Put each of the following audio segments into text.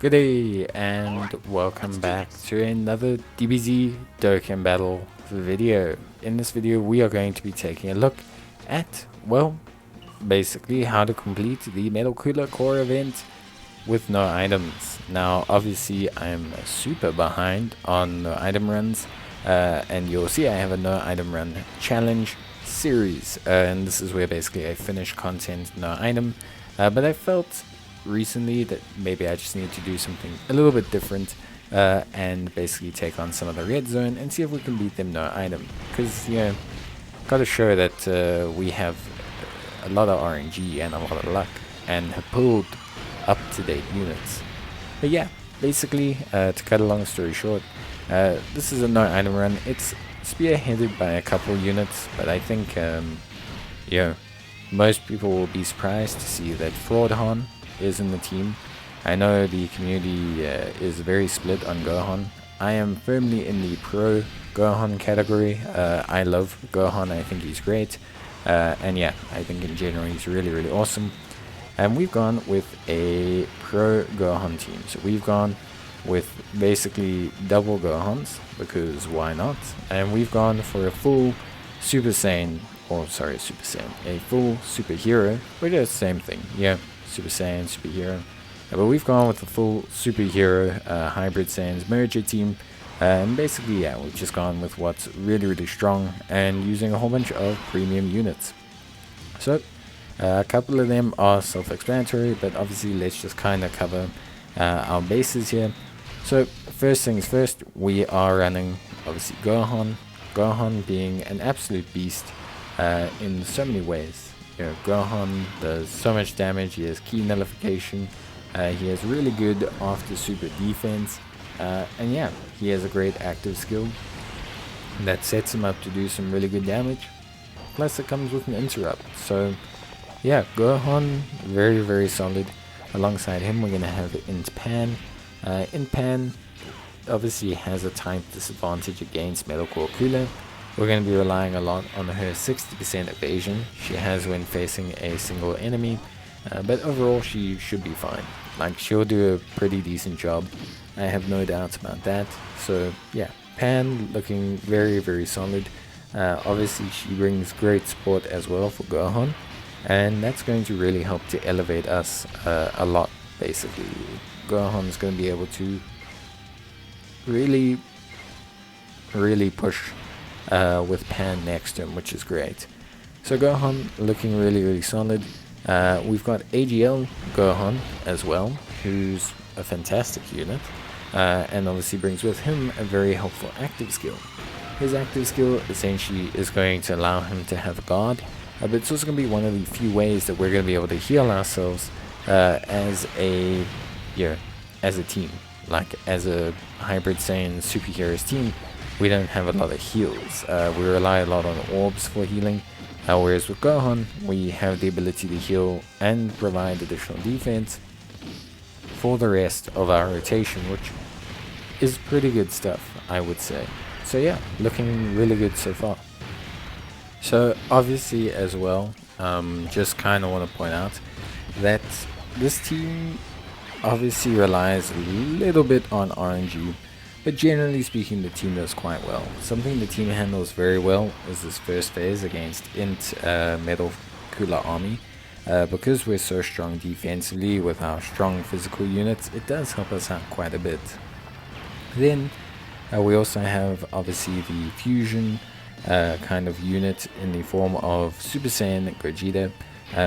Good day and welcome back to another Dbz Dokkan battle video. In this video we are going to be taking a look at, well, basically how to complete the Metal Cooler Core event with no items. Now obviously I'm super behind on no item runs, and you'll see I have a no item run challenge series, and this is where basically I finish content no item, but I felt recently that maybe I just need to do something a little bit different, and basically take on some of the red zone and see if we can beat them no item, because gotta show that we have a lot of RNG and a lot of luck and have pulled up to date units. But yeah, basically to cut a long story short, this is a no item run. It's spearheaded by a couple units, but I think most people will be surprised to see that Fraudhorn is in the team. I know the community is very split on Gohan. I am firmly in the pro Gohan category. I love Gohan. I think he's great, and yeah, I think in general he's really awesome. And we've gone with a pro Gohan team, so we've gone with basically double Gohans, because why not? And we've gone for a full Super Saiyan, or sorry, Super Saiyan, a full superhero, which is the same thing, yeah. Super Saiyan, superhero, but we've gone with the full superhero hybrid Saiyans merger team, and basically yeah, we've just gone with what's really strong and using a whole bunch of premium units. So a couple of them are self-explanatory, but obviously let's just kind of cover our bases here. So first things first, we are running obviously Gohan being an absolute beast in so many ways. Gohan does so much damage. He has key nullification, he has really good after super defense, and yeah, he has a great active skill that sets him up to do some really good damage, plus it comes with an interrupt. So yeah, Gohan very solid. Alongside him we're gonna have Int Pan. Int Pan obviously has a type disadvantage against Metal Core Cooler. We're going to be relying a lot on her 60% evasion she has when facing a single enemy, but overall she should be fine. Like, she'll do a pretty decent job, I have no doubts about that. So yeah, Pan looking very solid. Obviously she brings great support as well for Gohan, and that's going to really help to elevate us a lot. Basically Gohan's going to be able to really push with Pan next to him, which is great. So Gohan looking really solid. We've got AGL Gohan as well, who's a fantastic unit, and obviously brings with him a very helpful active skill. His active skill essentially is going to allow him to have a guard, but it's also going to be one of the few ways that we're going to be able to heal ourselves as a team. Like, as a hybrid Saiyan superheroes team, we don't have a lot of heals. We rely a lot on orbs for healing, whereas with Gohan we have the ability to heal and provide additional defense for the rest of our rotation, which is pretty good stuff, I would say. So yeah, looking really good so far. So obviously as well, just kind of want to point out that this team obviously relies a little bit on RNG, but generally speaking the team does quite well. Something the team handles very well is this first phase against Int Metal Cooler Army. Because we're so strong defensively with our strong physical units, it does help us out quite a bit. Then we also have obviously the fusion kind of unit in the form of Super Saiyan Gogeta,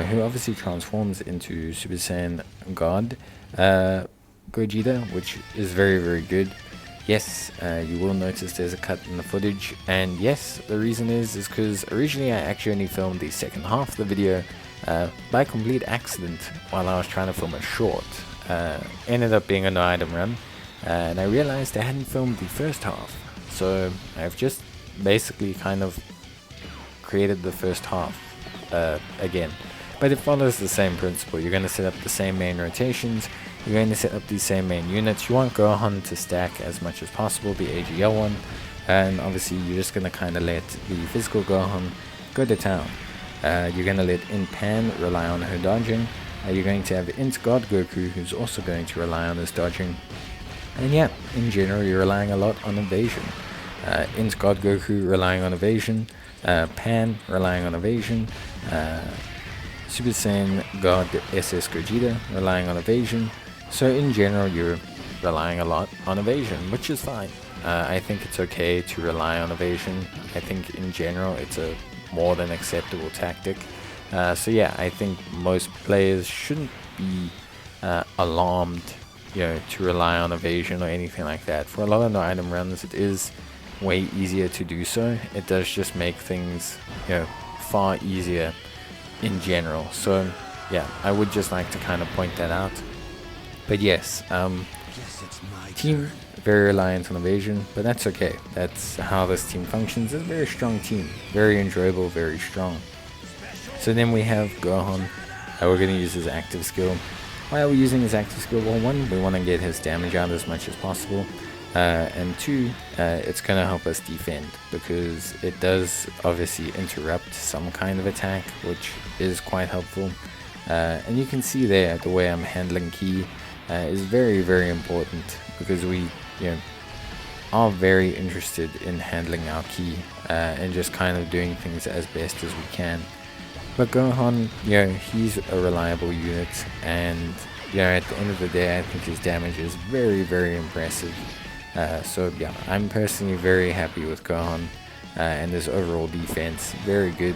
who obviously transforms into Super Saiyan God Gogeta, which is very good. Yes, you will notice there's a cut in the footage, and yes, the reason is because originally I actually only filmed the second half of the video by complete accident while I was trying to film a short. Ended up being a no item run, and I realized I hadn't filmed the first half, so I've just basically kind of created the first half again. But it follows the same principle. You're going to set up the same main rotations, you're going to set up these same main units. You want Gohan to stack as much as possible, the AGL one, and obviously you're just going to kind of let the physical Gohan go to town. You're going to let In Pan rely on her dodging, you're going to have Int God Goku, who's also going to rely on his dodging. And yeah, in general, you're relying a lot on evasion. Int God Goku relying on evasion, Pan relying on evasion, Super Saiyan God SS Gogeta relying on evasion. So in general, you're relying a lot on evasion, which is fine. I think it's okay to rely on evasion. I think in general, it's a more than acceptable tactic. So yeah, I think most players shouldn't be alarmed, to rely on evasion or anything like that. For a lot of the item runs, it is way easier to do so. It does just make things, far easier in general. So yeah, I would just like to kind of point that out. But yes, team very reliant on evasion, but that's okay. That's how this team functions. It's a very strong team, very enjoyable, very strong. So then we have Gohan. We're going to use his active skill. Why are we using his active skill? Well, one, we want to get his damage out as much as possible. And two, it's going to help us defend, because it does obviously interrupt some kind of attack, which is quite helpful. And you can see there the way I'm handling Ki is very, very important, because we are very interested in handling our Ki and just kind of doing things as best as we can. But Gohan, he's a reliable unit, and at the end of the day, I think his damage is very, very impressive. So yeah, I'm personally very happy with Gohan and his overall defense. Very good.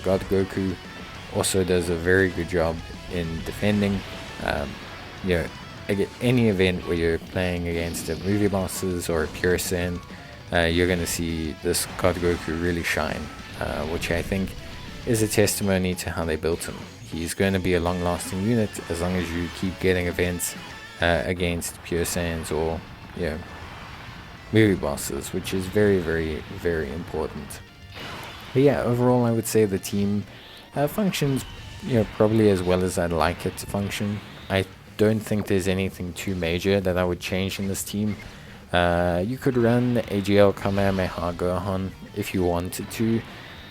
God Goku also does a very good job in defending. Any event where you're playing against a movie bosses or a pure Saiyan, you're going to see this God Goku really shine, which I think is a testimony to how they built him. He's going to be a long-lasting unit as long as you keep getting events against pure Saiyans or movie bosses, which is very, very, very important. But yeah, overall I would say the team functions probably as well as I'd like it to function. I don't think there's anything too major that I would change in this team. You could run AGL Kamehameha Gohan if you wanted to,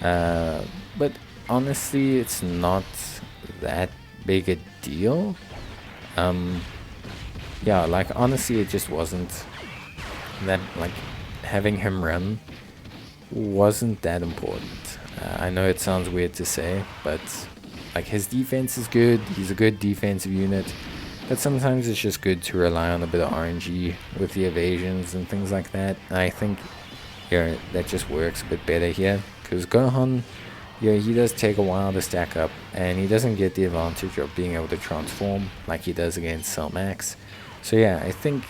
but honestly it's not that big a deal. Honestly it just wasn't that, having him run wasn't that important. I know it sounds weird to say, but his defense is good. He's a good defensive unit, but sometimes it's just good to rely on a bit of RNG with the evasions and things like that. And I think that just works a bit better here, because Gohan, he does take a while to stack up, and he doesn't get the advantage of being able to transform like he does against Cell Max. So yeah, I think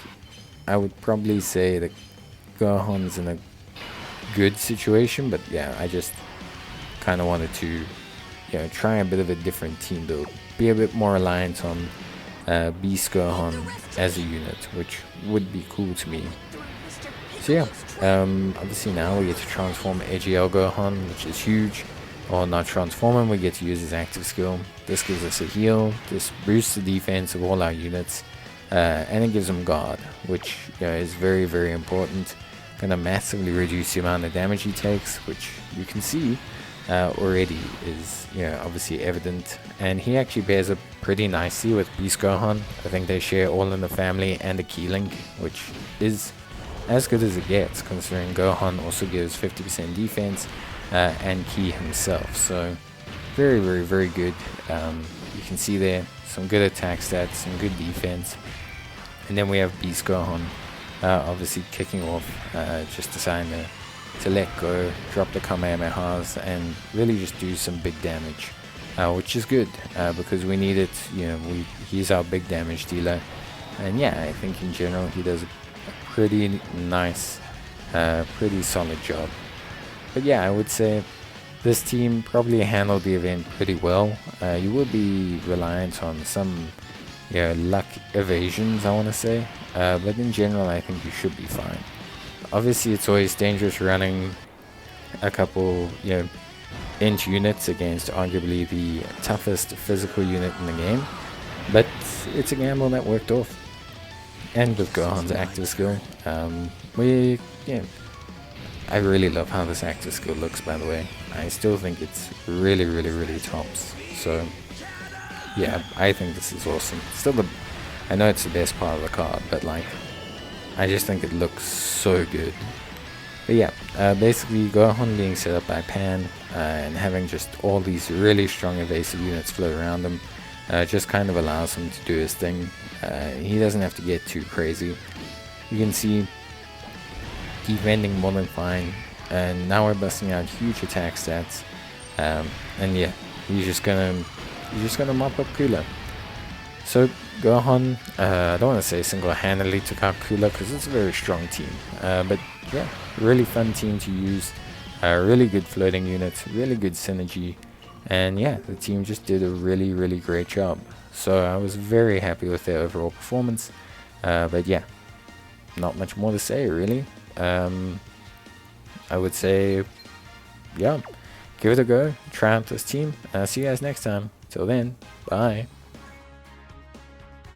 I would probably say that Gohan's in a good situation, but yeah, I just kind of wanted to try a bit of a different team build, be a bit more reliant on Beast Gohan as a unit, which would be cool to me. So yeah, obviously now we get to transform AGL Gohan, which is huge. Or not transform him, we get to use his active skill. This gives us a heal, this boosts the defense of all our units, and it gives him guard, which is very, very important. Gonna massively reduce the amount of damage he takes, which you can see already is obviously evident, and he actually pairs up pretty nicely with Beast Gohan. I think they share all in the family and a key link, which is as good as it gets, considering Gohan also gives 50% defense and Ki himself. So very, very, very good. You can see there some good attack stats, some good defense, and then we have Beast Gohan obviously kicking off, just deciding to let go, drop the Kamehamehas, and really just do some big damage, which is good because we need it. He's our big damage dealer, and yeah, I think in general he does a pretty nice, pretty solid job. But yeah, I would say this team probably handled the event pretty well. You will be reliant on some luck evasions, I want to say, but in general I think you should be fine. Obviously it's always dangerous running a couple inch units against arguably the toughest physical unit in the game, but it's a gamble that worked off. And with Gohan's active skill, I really love how this active skill looks, by the way. I still think it's really, really, really tops. So yeah, I think this is awesome. Still I know it's the best part of the card, but like, I just think it looks so good. But yeah, basically Gohan being set up by Pan and having just all these really strong evasive units float around him just kind of allows him to do his thing. He doesn't have to get too crazy. You can see defending more than fine, and now we're busting out huge attack stats. And yeah, he's just gonna mop up Cooler. So Gohan, I don't want to say single-handedly took out Cooler because it's a very strong team, but yeah, really fun team to use. Really good floating units, really good synergy, and yeah, the team just did a really great job. So I was very happy with their overall performance. But yeah, not much more to say really. I would say, yeah, give it a go, try out this team. See you guys next time. Till then, bye.